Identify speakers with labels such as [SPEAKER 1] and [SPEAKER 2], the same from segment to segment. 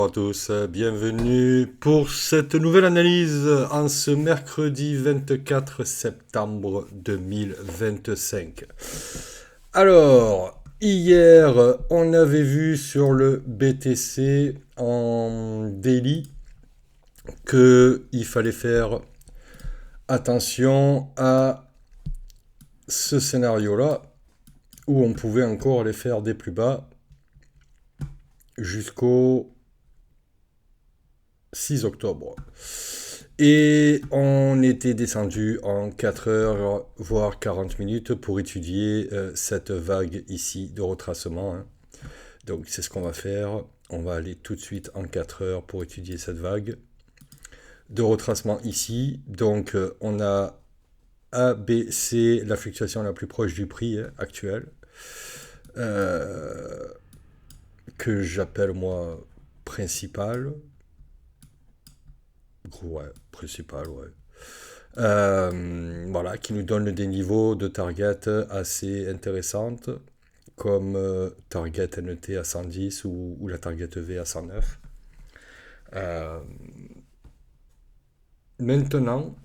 [SPEAKER 1] Bonjour à tous, bienvenue pour cette nouvelle analyse en ce mercredi 24 septembre 2025. Alors, hier, on avait vu sur le BTC en daily qu'il fallait faire attention à ce scénario-là où on pouvait encore aller faire des plus bas jusqu'au 6 octobre. Et on était descendu en 4 heures, voire 40 minutes pour étudier cette vague ici de retracement, hein. Donc c'est ce qu'on va faire. On va aller tout de suite en 4 heures pour étudier cette vague de retracement ici. Donc on a A, B, C, la fluctuation la plus proche du prix actuel, euh, que j'appelle moi principal. Ouais, principal, ouais. Voilà, qui nous donne des niveaux de target assez intéressantes, comme target NT à 110 ou la target V à 109. Euh, Maintenant,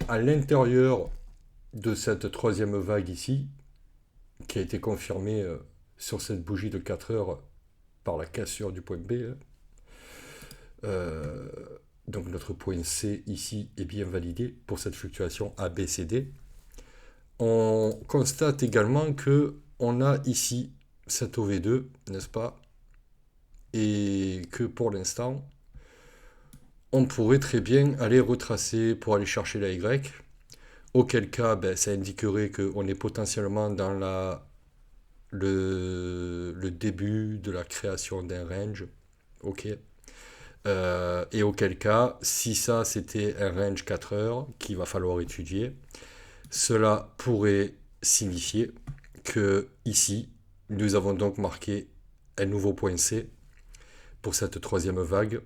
[SPEAKER 1] à l'intérieur de cette troisième vague ici, qui a été confirmée sur cette bougie de 4 heures par la cassure du point B, euh, donc notre point C ici est bien validé pour cette fluctuation ABCD. On constate également que on a ici cette OV2, n'est-ce pas? Et que pour l'instant, on pourrait très bien aller retracer pour aller chercher la Y. Auquel cas, ça indiquerait qu'on est potentiellement dans le début de la création d'un range. Ok. Et auquel cas, si ça c'était un range 4 heures qu'il va falloir étudier, cela pourrait signifier que ici, nous avons donc marqué un nouveau point C pour cette troisième vague,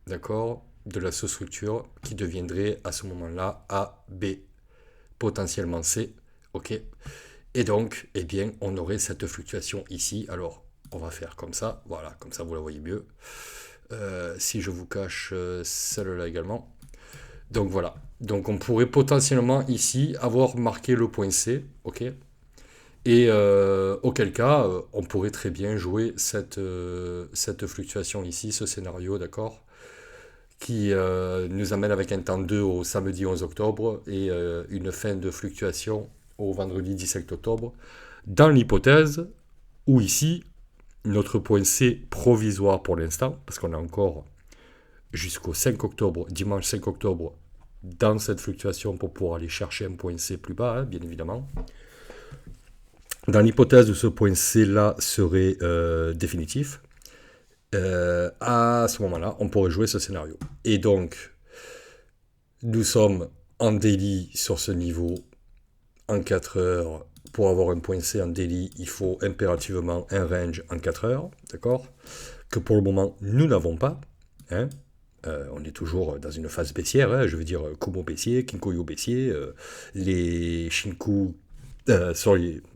[SPEAKER 1] d'accord, de la sous-structure qui deviendrait à ce moment-là A, B, potentiellement C, ok. Et donc, eh bien, on aurait cette fluctuation ici. Alors, on va faire comme ça, voilà, comme ça vous la voyez mieux. Si je vous cache celle-là également. Donc voilà. Donc on pourrait potentiellement ici avoir marqué le point C, ok. Et auquel cas, on pourrait très bien jouer cette fluctuation ici, ce scénario, d'accord, qui nous amène avec un temps 2 au samedi 11 octobre et une fin de fluctuation au vendredi 17 octobre, dans l'hypothèse où ici, notre point C provisoire pour l'instant, parce qu'on a encore jusqu'au 5 octobre, dimanche 5 octobre, dans cette fluctuation pour pouvoir aller chercher un point C plus bas, hein, bien évidemment. Dans l'hypothèse où ce point C-là serait définitif, à ce moment-là, on pourrait jouer ce scénario. Et donc, nous sommes en daily sur ce niveau en 4 heures. Pour avoir un point C en daily, il faut impérativement un range en 4 heures, d'accord? Que pour le moment, nous n'avons pas, hein. On est toujours dans une phase baissière, hein, je veux dire Kumo baissier, Kinkoyo baissier, les Shinku,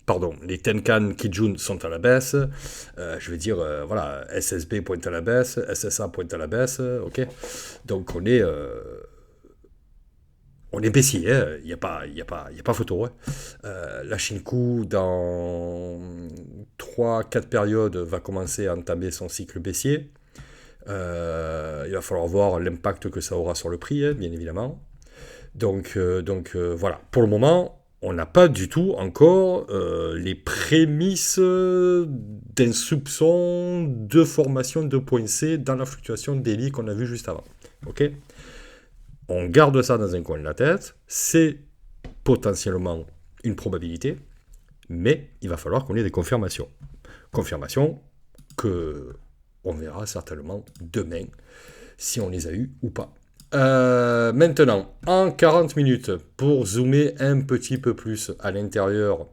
[SPEAKER 1] pardon, les Tenkan Kijun sont à la baisse, je veux dire, voilà, SSB pointe à la baisse, SSA pointe à la baisse, ok. Donc on est baissier, hein, il n'y a pas, photo, hein. La Shinku, dans trois quatre périodes, va commencer à entamer son cycle baissier. Il va falloir voir l'impact que ça aura sur le prix, hein, bien évidemment. Donc voilà, pour le moment, on n'a pas du tout encore les prémices d'un soupçon de formation de point C dans la fluctuation daily qu'on a vu juste avant. Ok. On garde ça dans un coin de la tête, c'est potentiellement une probabilité, mais il va falloir qu'on ait des confirmations. Confirmations que on verra certainement demain si on les a eues ou pas. Maintenant, en 40 minutes, pour zoomer un petit peu plus à l'intérieur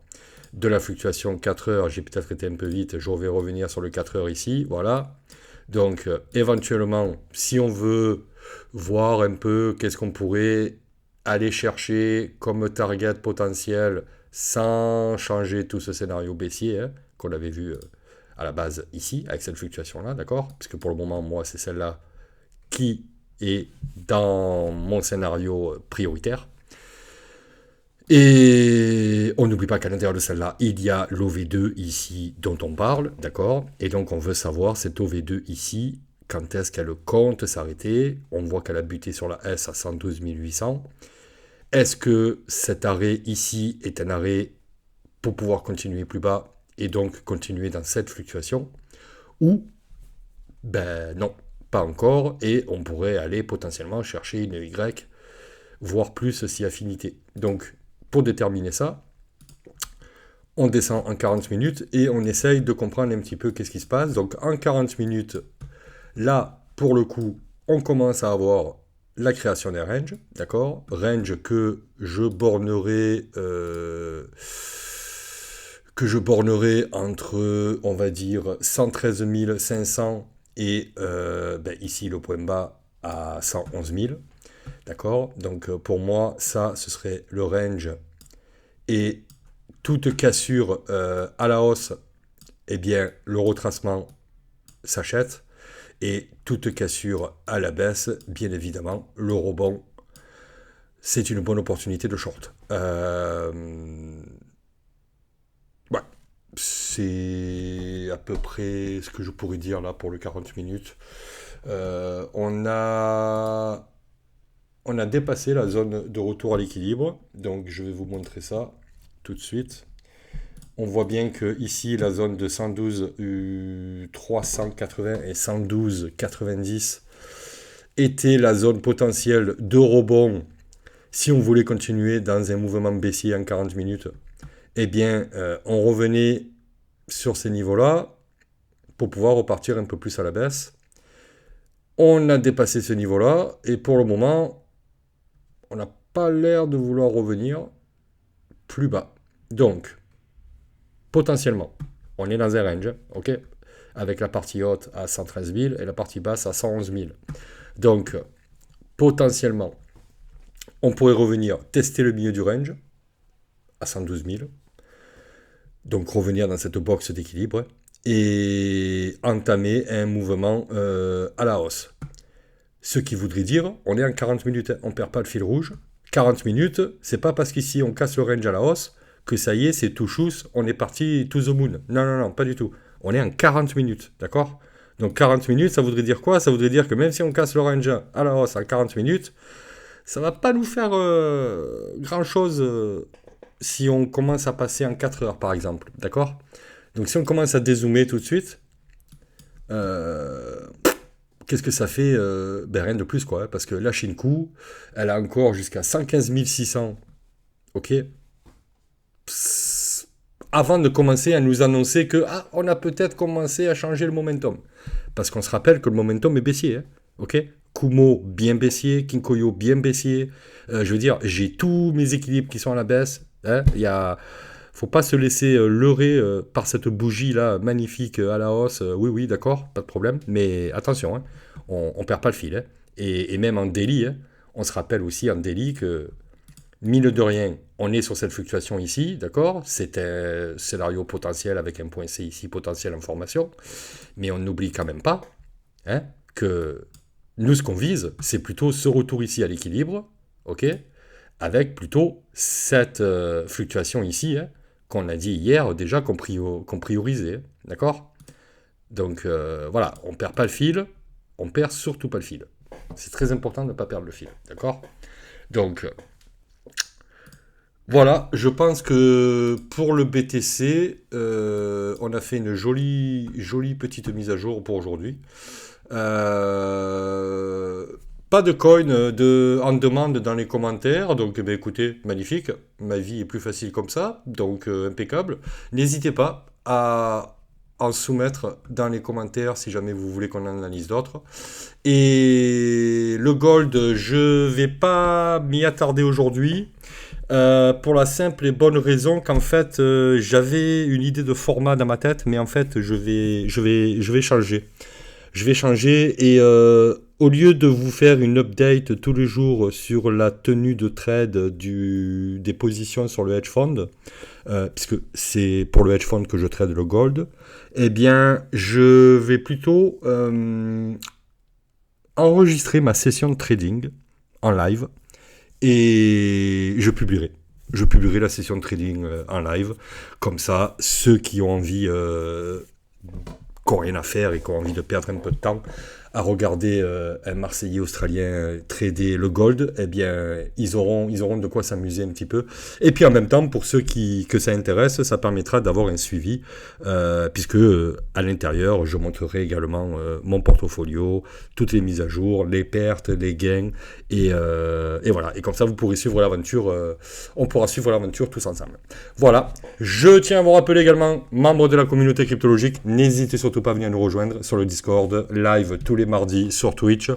[SPEAKER 1] de la fluctuation 4 heures, j'ai peut-être été un peu vite, je vais revenir sur le 4 heures ici, voilà. Donc, éventuellement, si on veut voir un peu qu'est-ce qu'on pourrait aller chercher comme target potentiel sans changer tout ce scénario baissier, hein, qu'on avait vu à la base ici, avec cette fluctuation-là, d'accord? Parce que pour le moment, moi, c'est celle-là qui est dans mon scénario prioritaire. Et on n'oublie pas qu'à l'intérieur de celle-là, il y a l'OV2 ici dont on parle, d'accord? Et donc on veut savoir cette OV2 ici, quand est-ce qu'elle compte s'arrêter? On voit qu'elle a buté sur la S à 112 800. Est-ce que cet arrêt ici est un arrêt pour pouvoir continuer plus bas et donc continuer dans cette fluctuation? Ou, ben non, pas encore, et on pourrait aller potentiellement chercher une Y, voire plus si affinité. Donc, pour déterminer ça, on descend en 40 minutes et on essaye de comprendre un petit peu qu'est-ce qui se passe. Donc en 40 minutes, là, pour le coup, on commence à avoir la création d'un range, d'accord? Range que je bornerai entre, on va dire, 113 500 et ici le point bas à 111 000. D'accord? Donc pour moi, ça, ce serait le range. Et toute cassure à la hausse, eh bien, le retracement s'achète. Et toute cassure à la baisse, bien évidemment, le rebond, c'est une bonne opportunité de short. Ouais, c'est à peu près ce que je pourrais dire là pour le 40 minutes. On a dépassé la zone de retour à l'équilibre, donc je vais vous montrer ça tout de suite. On voit bien que ici la zone de 112 380 et 112 90 était la zone potentielle de rebond si on voulait continuer dans un mouvement baissier en 40 minutes. Eh bien, on revenait sur ces niveaux-là pour pouvoir repartir un peu plus à la baisse. On a dépassé ce niveau-là et pour le moment, on n'a pas l'air de vouloir revenir plus bas. Donc, potentiellement, on est dans un range, ok, avec la partie haute à 113 000 et la partie basse à 111 000. Donc, potentiellement, on pourrait revenir tester le milieu du range à 112 000. Donc, revenir dans cette box d'équilibre et entamer un mouvement à la hausse. Ce qui voudrait dire, on est en 40 minutes, on ne perd pas le fil rouge. 40 minutes, c'est pas parce qu'ici on casse le range à la hausse que ça y est, c'est tout chousse, on est parti to the moon. Non, non, non, pas du tout. On est en 40 minutes, d'accord? Donc 40 minutes, ça voudrait dire quoi? Ça voudrait dire que même si on casse le range à la hausse en 40 minutes, ça va pas nous faire grand-chose si on commence à passer en 4 heures, par exemple, d'accord? Donc si on commence à dézoomer tout de suite, qu'est-ce que ça fait? Rien de plus, quoi, parce que la Shinkou, elle a encore jusqu'à 115 600, ok? Avant de commencer à nous annoncer que on a peut-être commencé à changer le momentum. Parce qu'on se rappelle que le momentum est baissier. Hein, ok? Kumo bien baissier, Kinkoyo bien baissier. Je veux dire, j'ai tous mes équilibres qui sont à la baisse. Hein, faut pas se laisser leurrer par cette bougie-là magnifique à la hausse. Oui, oui, d'accord, pas de problème. Mais attention, hein, on perd pas le fil. Hein. Et même en daily, hein, on se rappelle aussi en daily que mine de rien, on est sur cette fluctuation ici, d'accord? C'est un scénario potentiel avec un point C ici, potentiel en formation. Mais on n'oublie quand même pas hein, que nous, ce qu'on vise, c'est plutôt ce retour ici à l'équilibre, ok? Avec plutôt cette fluctuation ici, hein, qu'on a dit hier déjà qu'on priorisait, hein, d'accord? Donc voilà, on ne perd pas le fil, on perd surtout pas le fil. C'est très important de ne pas perdre le fil, d'accord? Donc voilà, je pense que pour le BTC, on a fait une jolie petite mise à jour pour aujourd'hui. Pas de coin en demande dans les commentaires, donc écoutez, magnifique, ma vie est plus facile comme ça, donc impeccable. N'hésitez pas à en soumettre dans les commentaires si jamais vous voulez qu'on en analyse d'autres. Et le gold, je vais pas m'y attarder aujourd'hui. Pour la simple et bonne raison qu'en fait j'avais une idée de format dans ma tête, mais en fait je vais changer. Je vais changer et au lieu de vous faire une update tous les jours sur la tenue de trade des positions sur le hedge fund, puisque c'est pour le hedge fund que je trade le gold, eh bien, je vais plutôt enregistrer ma session de trading en live et je publierai. Je publierai la session de trading en live. Comme ça, ceux qui ont envie, qui n'ont rien à faire et qui ont envie de perdre un peu de temps à regarder un Marseillais australien trader le gold, eh bien, ils auront de quoi s'amuser un petit peu. Et puis en même temps, pour ceux que ça intéresse, ça permettra d'avoir un suivi, puisque à l'intérieur, je montrerai également mon portfolio, toutes les mises à jour, les pertes, les gains, et voilà. Et comme ça, vous pourrez suivre l'aventure, on pourra suivre l'aventure tous ensemble. Voilà. Je tiens à vous rappeler également, membres de la communauté cryptologique, n'hésitez surtout pas à venir nous rejoindre sur le Discord, live tous les mardis sur Twitch.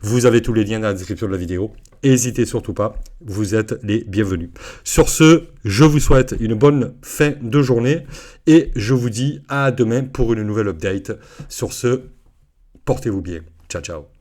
[SPEAKER 1] Vous avez tous les liens dans la description de la vidéo. N'hésitez surtout pas, vous êtes les bienvenus. Sur ce, je vous souhaite une bonne fin de journée et je vous dis à demain pour une nouvelle update. Sur ce, portez-vous bien. Ciao, ciao.